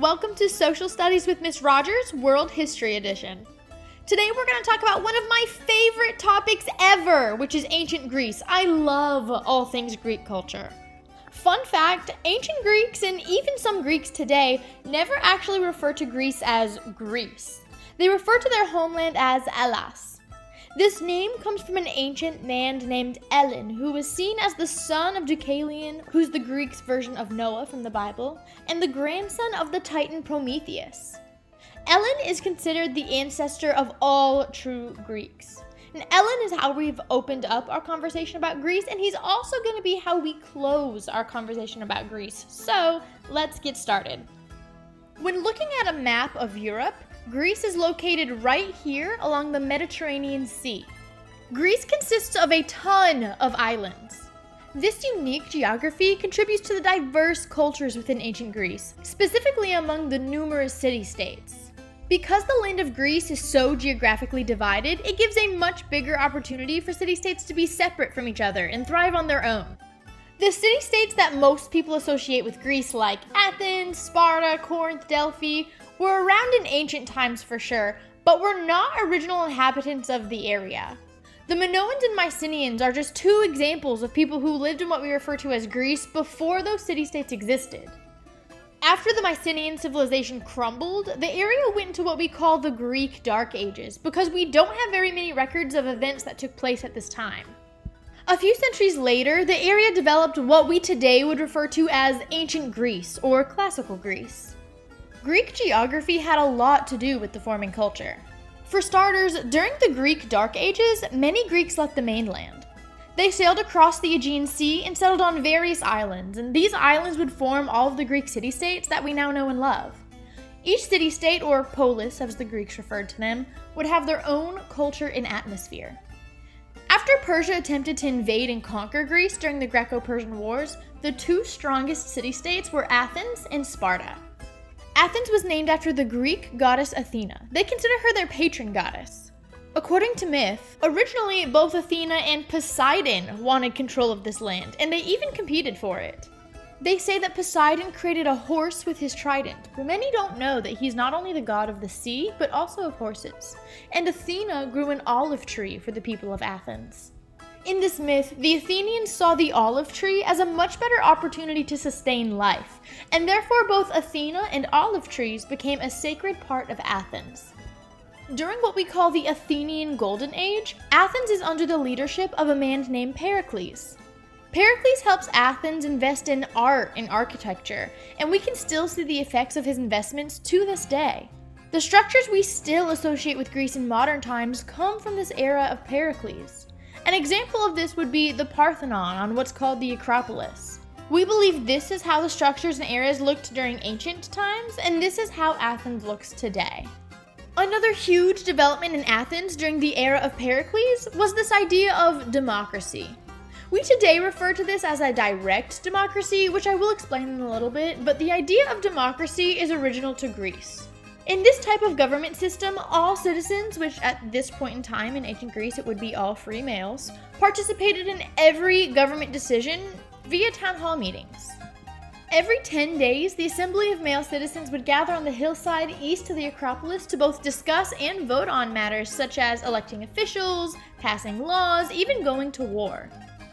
Welcome to Social Studies with Miss Rogers, World History Edition. Today we're going to talk about one of my favorite topics ever, which is ancient Greece. I love all things Greek culture. Fun fact, ancient Greeks and even some Greeks today never actually refer to Greece as Greece. They refer to their homeland as Hellas. This name comes from an ancient man named Ellen, who was seen as the son of Deucalion, who's the Greeks' version of Noah from the Bible, and the grandson of the Titan Prometheus. Ellen is considered the ancestor of all true Greeks. And Ellen is how we've opened up our conversation about Greece, and he's also going to be how we close our conversation about Greece. So, let's get started. When looking at a map of Europe, Greece is located right here along the Mediterranean Sea. Greece consists of a ton of islands. This unique geography contributes to the diverse cultures within ancient Greece, specifically among the numerous city-states. Because the land of Greece is so geographically divided, it gives a much bigger opportunity for city-states to be separate from each other and thrive on their own. The city-states that most people associate with Greece, like Athens, Sparta, Corinth, Delphi, were around in ancient times for sure, but were not original inhabitants of the area. The Minoans and Mycenaeans are just two examples of people who lived in what we refer to as Greece before those city-states existed. After the Mycenaean civilization crumbled, the area went into what we call the Greek Dark Ages, because we don't have very many records of events that took place at this time. A few centuries later, the area developed what we today would refer to as ancient Greece, or classical Greece. Greek geography had a lot to do with the forming culture. For starters, during the Greek Dark Ages, many Greeks left the mainland. They sailed across the Aegean Sea and settled on various islands, and these islands would form all of the Greek city-states that we now know and love. Each city-state, or polis as the Greeks referred to them, would have their own culture and atmosphere. After Persia attempted to invade and conquer Greece during the Greco-Persian Wars, the two strongest city-states were Athens and Sparta. Athens was named after the Greek goddess Athena. They consider her their patron goddess. According to myth, originally both Athena and Poseidon wanted control of this land, and they even competed for it. They say that Poseidon created a horse with his trident, but many don't know that he's not only the god of the sea, but also of horses. And Athena grew an olive tree for the people of Athens. In this myth, the Athenians saw the olive tree as a much better opportunity to sustain life, and therefore both Athena and olive trees became a sacred part of Athens. During what we call the Athenian Golden Age, Athens is under the leadership of a man named Pericles. Pericles helps Athens invest in art and architecture, and we can still see the effects of his investments to this day. The structures we still associate with Greece in modern times come from this era of Pericles. An example of this would be the Parthenon on what's called the Acropolis. We believe this is how the structures and areas looked during ancient times, and this is how Athens looks today. Another huge development in Athens during the era of Pericles was this idea of democracy. We today refer to this as a direct democracy, which I will explain in a little bit, but the idea of democracy is original to Greece. In this type of government system, all citizens, which at this point in time in ancient Greece it would be all free males, participated in every government decision via town hall meetings. Every 10 days, the assembly of male citizens would gather on the hillside east of the Acropolis to both discuss and vote on matters such as electing officials, passing laws, even going to war.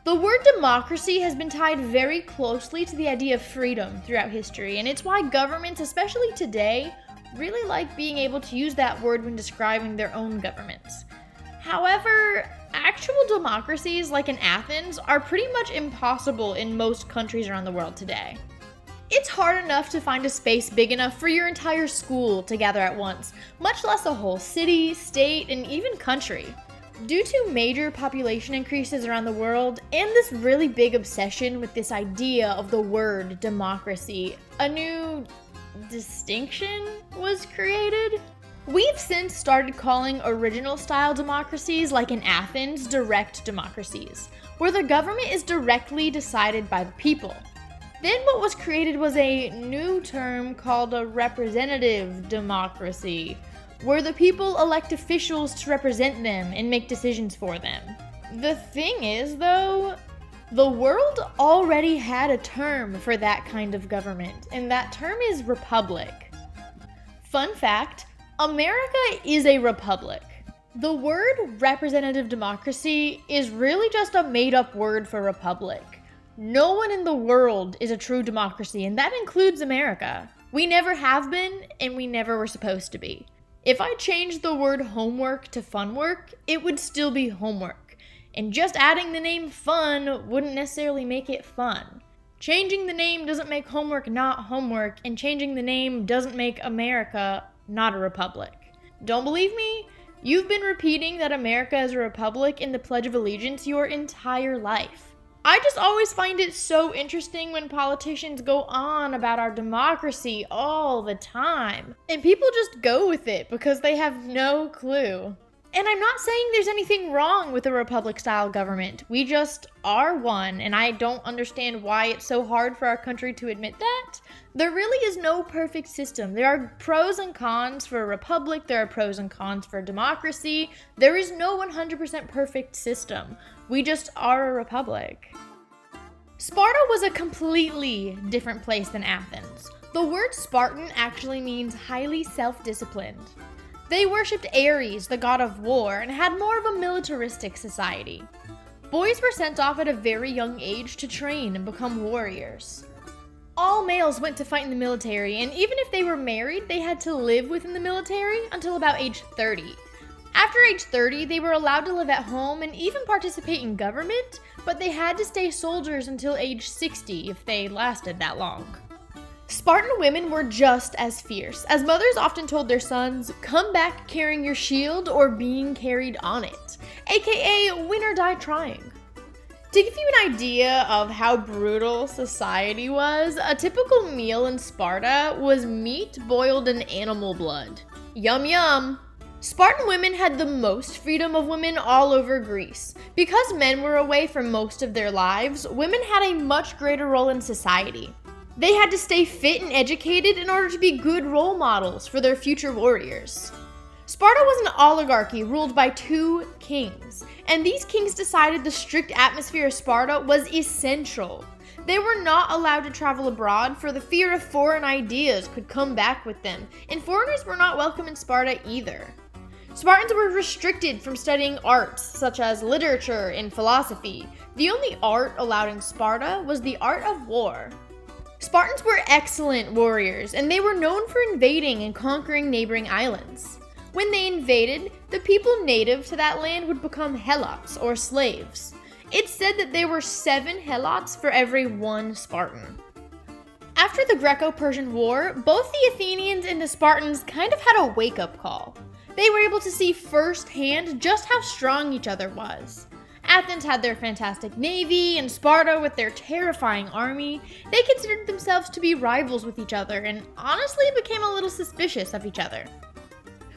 The word democracy has been tied very closely to the idea of freedom throughout history, and it's why governments, especially today, really like being able to use that word when describing their own governments. However, actual democracies like in Athens are pretty much impossible in most countries around the world today. It's hard enough to find a space big enough for your entire school to gather at once, much less a whole city, state, and even country. Due to major population increases around the world and this really big obsession with this idea of the word democracy, a new distinction was created. We've since started calling original style democracies, like in Athens, direct democracies, where the government is directly decided by the people. Then what was created was a new term called a representative democracy, where the people elect officials to represent them and make decisions for them. The thing is, though, The world already had a term for that kind of government, and that term is republic. Fun fact, America is a republic. The word representative democracy is really just a made-up word for republic. No one in the world is a true democracy, and that includes America. We never have been, and we never were supposed to be. If I changed the word homework to fun work, it would still be homework. And just adding the name fun wouldn't necessarily make it fun. Changing the name doesn't make homework not homework, and changing the name doesn't make America not a republic. Don't believe me? You've been repeating that America is a republic in the Pledge of Allegiance your entire life. I just always find it so interesting when politicians go on about our democracy all the time. And people just go with it because they have no clue. And I'm not saying there's anything wrong with a republic-style government. We just are one, and I don't understand why it's so hard for our country to admit that. There really is no perfect system. There are pros and cons for a republic. There are pros and cons for democracy. There is no 100% perfect system. We just are a republic. Sparta was a completely different place than Athens. The word Spartan actually means highly self-disciplined. They worshipped Ares, the god of war, and had more of a militaristic society. Boys were sent off at a very young age to train and become warriors. All males went to fight in the military, and even if they were married, they had to live within the military until about age 30. After age 30, they were allowed to live at home and even participate in government, but they had to stay soldiers until age 60 if they lasted that long. Spartan women were just as fierce, as mothers often told their sons, "Come back carrying your shield or being carried on it," aka win or die trying. To give you an idea of how brutal society was, a typical meal in Sparta was meat boiled in animal blood. Yum yum! Spartan women had the most freedom of women all over Greece. Because men were away for most of their lives, women had a much greater role in society. They had to stay fit and educated in order to be good role models for their future warriors. Sparta was an oligarchy ruled by 2 kings, and these kings decided the strict atmosphere of Sparta was essential. They were not allowed to travel abroad for the fear of foreign ideas could come back with them, and foreigners were not welcome in Sparta either. Spartans were restricted from studying arts such as literature and philosophy. The only art allowed in Sparta was the art of war. Spartans were excellent warriors, and they were known for invading and conquering neighboring islands. When they invaded, the people native to that land would become helots, or slaves. It's said that there were 7 helots for every 1 Spartan. After the Greco-Persian War, both the Athenians and the Spartans kind of had a wake-up call. They were able to see firsthand just how strong each other was. Athens had their fantastic navy, and Sparta with their terrifying army. They considered themselves to be rivals with each other, and honestly became a little suspicious of each other.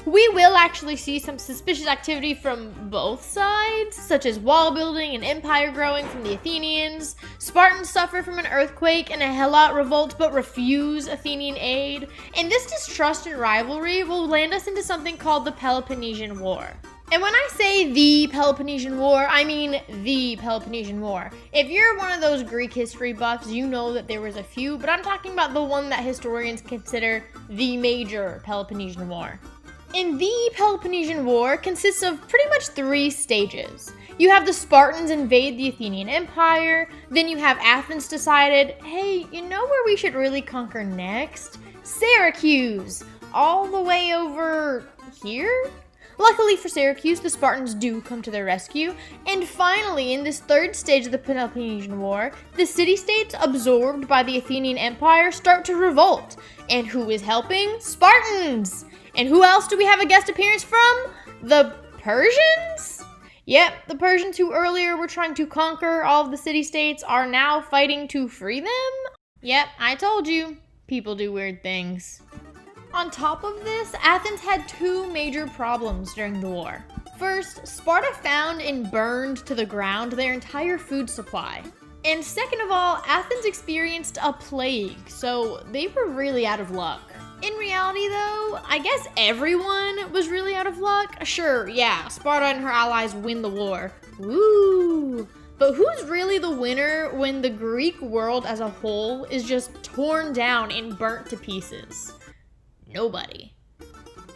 We will actually see some suspicious activity from both sides, such as wall building and empire growing from the Athenians. Spartans suffer from an earthquake and a Helot revolt but refuse Athenian aid. And this distrust and rivalry will land us into something called the Peloponnesian War. And when I say the Peloponnesian War, I mean the Peloponnesian War. If you're one of those Greek history buffs, you know that there was a few, but I'm talking about the one that historians consider the major Peloponnesian War. And the Peloponnesian War consists of pretty much 3 stages. You have the Spartans invade the Athenian Empire, then you have Athens decided, hey, you know where we should really conquer next? Syracuse! All the way over here? Luckily for Syracuse, the Spartans do come to their rescue, and finally, in this 3rd stage of the Peloponnesian War, the city-states absorbed by the Athenian Empire start to revolt. And who is helping? Spartans! And who else do we have a guest appearance from? The Persians? Yep, the Persians who earlier were trying to conquer all of the city-states are now fighting to free them? Yep, I told you. People do weird things. On top of this, Athens had 2 major problems during the war. First, Sparta found and burned to the ground their entire food supply. And second of all, Athens experienced a plague, so they were really out of luck. In reality though, I guess everyone was really out of luck. Sure, yeah, Sparta and her allies win the war. Woo! But who's really the winner when the Greek world as a whole is just torn down and burnt to pieces? Nobody.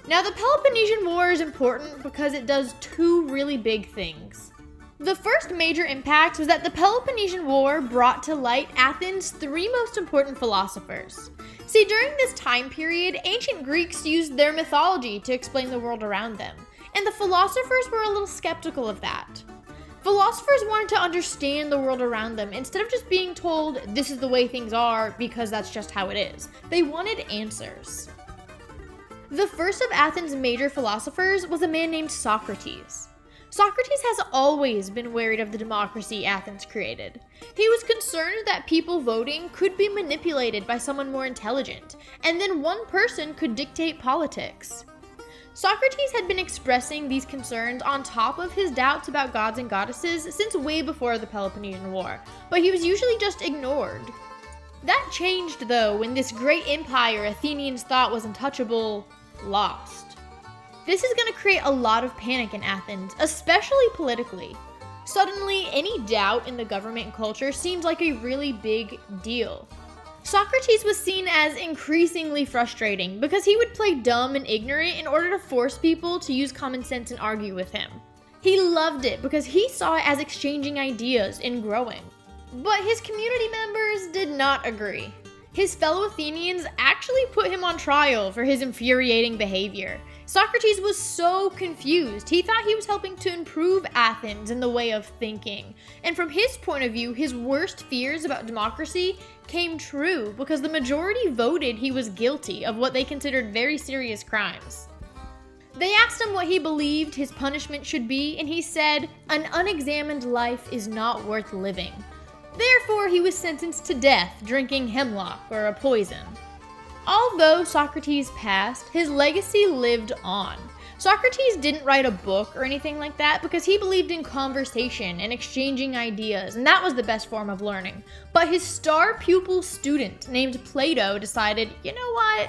Now, the Peloponnesian War is important because it does two really big things. The first major impact was that the Peloponnesian War brought to light Athens' three most important philosophers. See, during this time period, ancient Greeks used their mythology to explain the world around them, and the philosophers were a little skeptical of that. Philosophers wanted to understand the world around them instead of just being told this is the way things are because that's just how it is. They wanted answers. The first of Athens' major philosophers was a man named Socrates. Socrates has always been wary of the democracy Athens created. He was concerned that people voting could be manipulated by someone more intelligent, and then one person could dictate politics. Socrates had been expressing these concerns on top of his doubts about gods and goddesses since way before the Peloponnesian War, but he was usually just ignored. That changed, though, when this great empire Athenians thought was untouchable lost. This is going to create a lot of panic in Athens, especially politically. Suddenly, any doubt in the government and culture seems like a really big deal. Socrates was seen as increasingly frustrating because he would play dumb and ignorant in order to force people to use common sense and argue with him. He loved it because he saw it as exchanging ideas and growing. But his community members did not agree. His fellow Athenians actually put him on trial for his infuriating behavior. Socrates was so confused. He thought he was helping to improve Athens in the way of thinking. And from his point of view, his worst fears about democracy came true because the majority voted he was guilty of what they considered very serious crimes. They asked him what he believed his punishment should be, and he said, "An unexamined life is not worth living." Therefore, he was sentenced to death drinking hemlock or a poison. Although Socrates passed, his legacy lived on. Socrates didn't write a book or anything like that because he believed in conversation and exchanging ideas, and that was the best form of learning. But his star pupil student named Plato decided, you know what?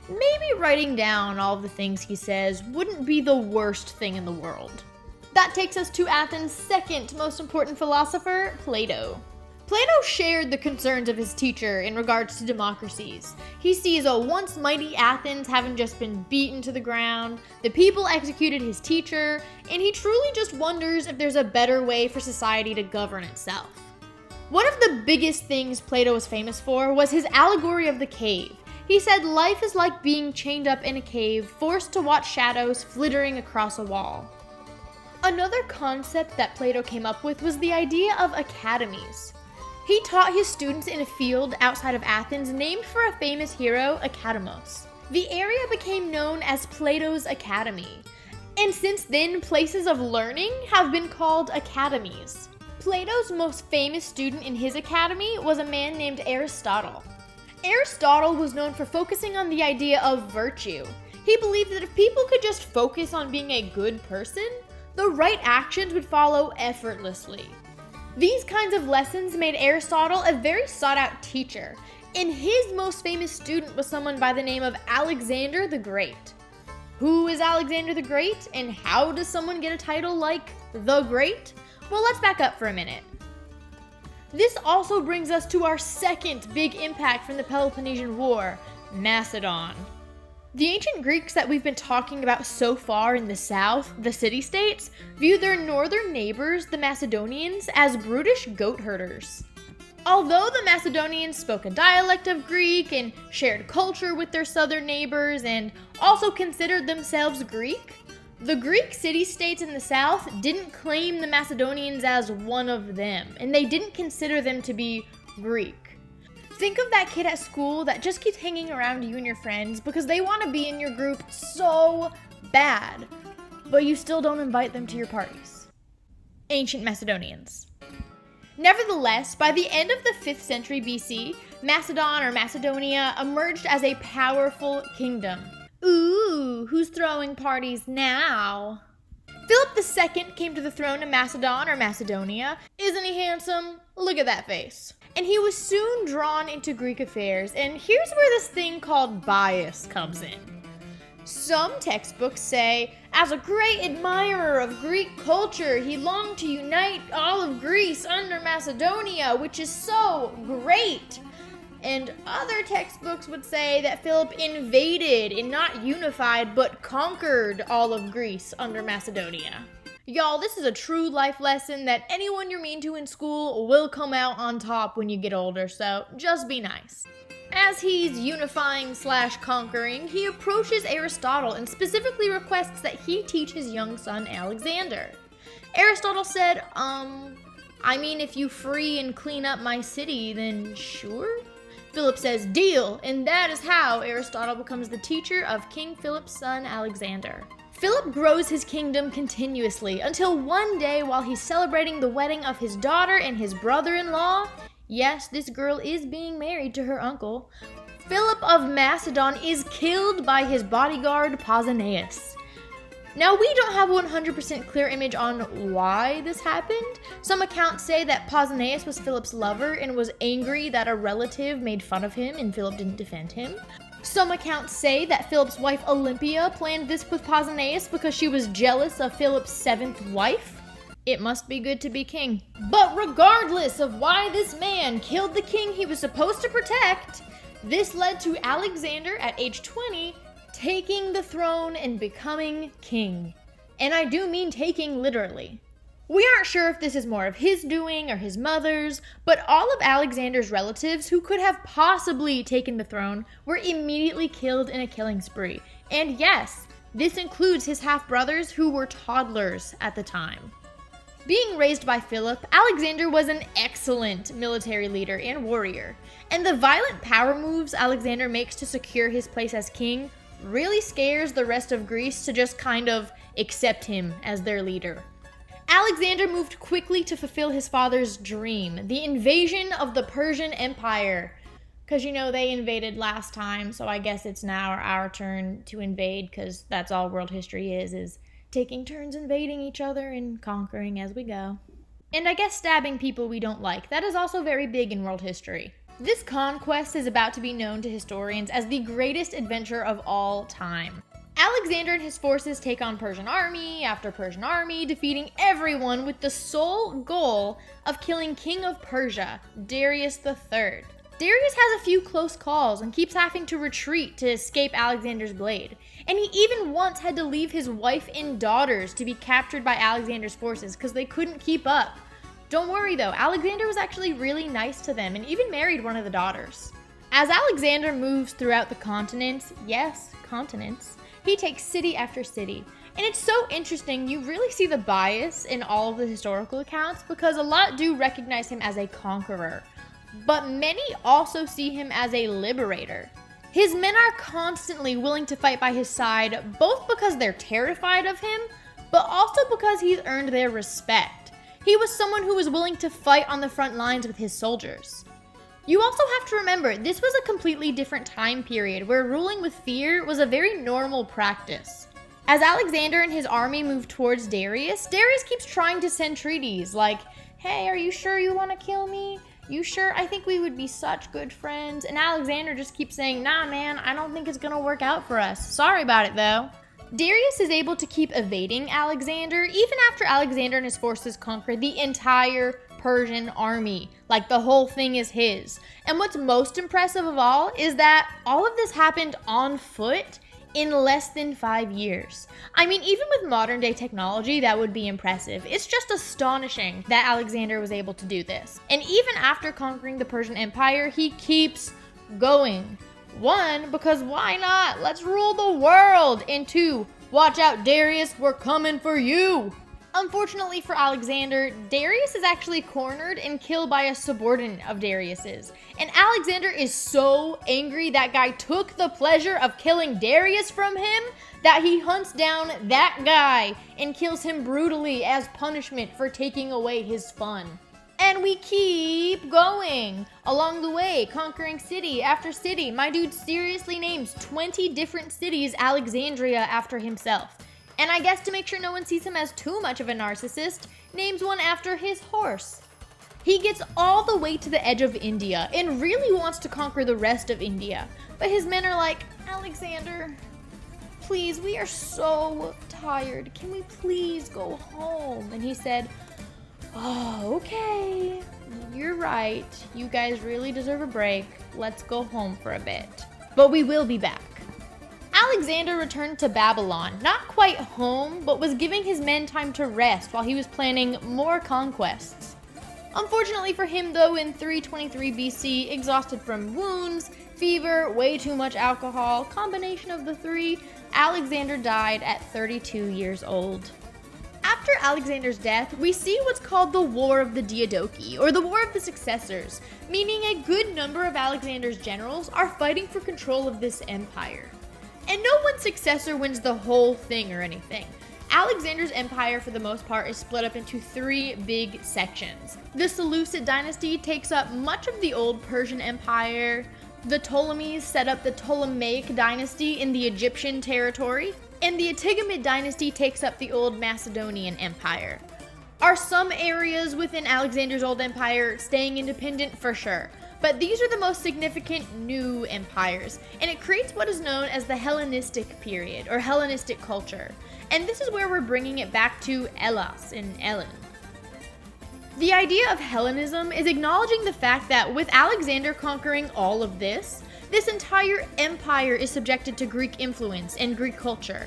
Maybe writing down all of the things he says wouldn't be the worst thing in the world. That takes us to Athens' second most important philosopher, Plato. Plato shared the concerns of his teacher in regards to democracies. He sees a once mighty Athens having just been beaten to the ground, the people executed his teacher, and he truly just wonders if there's a better way for society to govern itself. One of the biggest things Plato was famous for was his allegory of the cave. He said life is like being chained up in a cave, forced to watch shadows flittering across a wall. Another concept that Plato came up with was the idea of academies. He taught his students in a field outside of Athens named for a famous hero, Academos. The area became known as Plato's Academy, and since then, places of learning have been called academies. Plato's most famous student in his academy was a man named Aristotle. Aristotle was known for focusing on the idea of virtue. He believed that if people could just focus on being a good person, the right actions would follow effortlessly. These kinds of lessons made Aristotle a very sought-out teacher, and his most famous student was someone by the name of Alexander the Great. Who is Alexander the Great, and how does someone get a title like the Great? Well, let's back up for a minute. This also brings us to our second big impact from the Peloponnesian War, Macedon. The ancient Greeks that we've been talking about so far in the south, the city-states, view their northern neighbors, the Macedonians, as brutish goat herders. Although the Macedonians spoke a dialect of Greek and shared culture with their southern neighbors and also considered themselves Greek, the Greek city-states in the south didn't claim the Macedonians as one of them, and they didn't consider them to be Greek. Think of that kid at school that just keeps hanging around you and your friends because they want to be in your group so bad, but you still don't invite them to your parties. Ancient Macedonians. Nevertheless, by the end of the 5th century BC, Macedon or Macedonia emerged as a powerful kingdom. Ooh, who's throwing parties now? Philip II came to the throne of Macedon or Macedonia. Isn't he handsome? Look at that face. And he was soon drawn into Greek affairs, and here's where this thing called bias comes in. Some textbooks say, as a great admirer of Greek culture, he longed to unite all of Greece under Macedonia, which is so great. And other textbooks would say that Philip invaded and not unified, but conquered all of Greece under Macedonia. Y'all, this is a true life lesson that anyone you're mean to in school will come out on top when you get older, so just be nice. As he's unifying/conquering, he approaches Aristotle and specifically requests that he teach his young son Alexander. Aristotle said, I mean, if you free and clean up my city, then sure? Philip says, deal, and that is how Aristotle becomes the teacher of King Philip's son Alexander. Philip grows his kingdom continuously until one day while he's celebrating the wedding of his daughter and his brother-in-law, yes, this girl is being married to her uncle, Philip of Macedon is killed by his bodyguard Pausanias. Now, we don't have a 100% clear image on why this happened. Some accounts say that Pausanias was Philip's lover and was angry that a relative made fun of him and Philip didn't defend him. Some accounts say that Philip's wife Olympia planned this with Pausanias because she was jealous of Philip's seventh wife. It must be good to be king. But regardless of why this man killed the king he was supposed to protect, this led to Alexander at age 20 taking the throne and becoming king. And I do mean taking literally. We aren't sure if this is more of his doing or his mother's, but all of Alexander's relatives who could have possibly taken the throne were immediately killed in a killing spree. And yes, this includes his half-brothers who were toddlers at the time. Being raised by Philip, Alexander was an excellent military leader and warrior, and the violent power moves Alexander makes to secure his place as king really scares the rest of Greece to just kind of accept him as their leader. Alexander moved quickly to fulfill his father's dream, the invasion of the Persian Empire. Because, you know, they invaded last time, so I guess it's now our turn to invade, because that's all world history is taking turns invading each other and conquering as we go. And I guess stabbing people we don't like. That is also very big in world history. This conquest is about to be known to historians as the greatest adventure of all time. Alexander and his forces take on Persian army after Persian army, defeating everyone with the sole goal of killing King of Persia, Darius III. Darius has a few close calls and keeps having to retreat to escape Alexander's blade. And he even once had to leave his wife and daughters to be captured by Alexander's forces because they couldn't keep up. Don't worry though, Alexander was actually really nice to them and even married one of the daughters. As Alexander moves throughout the continents, yes, continents, he takes city after city. And it's so interesting, you really see the bias in all of the historical accounts because a lot do recognize him as a conqueror, but many also see him as a liberator. His men are constantly willing to fight by his side, both because they're terrified of him, but also because he's earned their respect. He was someone who was willing to fight on the front lines with his soldiers. You also have to remember, this was a completely different time period where ruling with fear was a very normal practice. As Alexander and his army move towards Darius, Darius keeps trying to send treaties like, hey, are you sure you want to kill me? You sure? I think we would be such good friends. And Alexander just keeps saying, nah man, I don't think it's gonna work out for us. Sorry about it though. Darius is able to keep evading Alexander even after Alexander and his forces conquer the entire Persian army. Like the whole thing is his. And what's most impressive of all is that all of this happened on foot in less than 5 years. I mean, even with modern day technology, that would be impressive. It's just astonishing that Alexander was able to do this. And even after conquering the Persian Empire, he keeps going. 1, because why not? Let's rule the world. And 2, watch out Darius, we're coming for you. Unfortunately for Alexander, Darius is actually cornered and killed by a subordinate of Darius's. And Alexander is so angry that guy took the pleasure of killing Darius from him that he hunts down that guy and kills him brutally as punishment for taking away his fun. And we keep going along the way, conquering city after city. My dude seriously names 20 different cities Alexandria after himself. And I guess to make sure no one sees him as too much of a narcissist, names one after his horse. He gets all the way to the edge of India and really wants to conquer the rest of India. But his men are like, Alexander, please, we are so tired. Can we please go home? And he said, oh, okay. you're right. You guys really deserve a break. Let's go home for a bit. But we will be back. Alexander returned to Babylon, not quite home, but was giving his men time to rest while he was planning more conquests. Unfortunately for him though, in 323 BC, exhausted from wounds, fever, way too much alcohol, combination of the three, Alexander died at 32 years old. After Alexander's death, we see what's called the War of the Diadochi, or the War of the Successors, meaning a good number of Alexander's generals are fighting for control of this empire. And no one successor wins the whole thing or anything. Alexander's empire, for the most part, is split up into three big sections. The Seleucid dynasty takes up much of the old Persian Empire. The Ptolemies set up the Ptolemaic dynasty in the Egyptian territory. And the Atigamid dynasty takes up the old Macedonian Empire. Are some areas within Alexander's old empire staying independent? For sure. But these are the most significant new empires, and it creates what is known as the Hellenistic period, or Hellenistic culture. And this is where we're bringing it back to Hellas in Ellen. The idea of Hellenism is acknowledging the fact that with Alexander conquering all of this entire empire is subjected to Greek influence and Greek culture.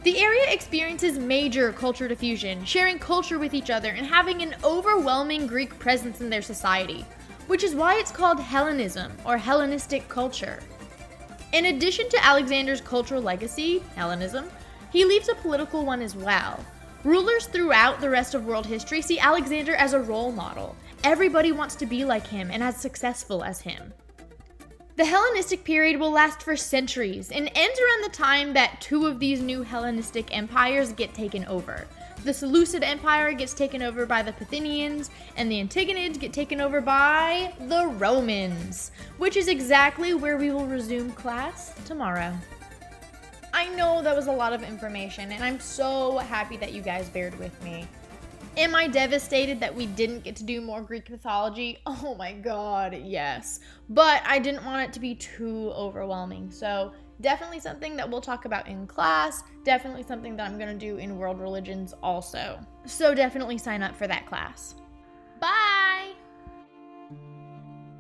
The area experiences major culture diffusion, sharing culture with each other and having an overwhelming Greek presence in their society, which is why it's called Hellenism, or Hellenistic culture. In addition to Alexander's cultural legacy, Hellenism, he leaves a political one as well. Rulers throughout the rest of world history see Alexander as a role model. Everybody wants to be like him and as successful as him. The Hellenistic period will last for centuries and ends around the time that two of these new Hellenistic empires get taken over. The Seleucid Empire gets taken over by the Bithynians, and the Antigonids get taken over by the Romans, which is exactly where we will resume class tomorrow. I know that was a lot of information, and I'm so happy that you guys bared with me. Am I devastated that we didn't get to do more Greek mythology? Oh my god, yes. But I didn't want it to be too overwhelming, so definitely something that we'll talk about in class, definitely something that I'm going to do in world religions also. So definitely sign up for that class.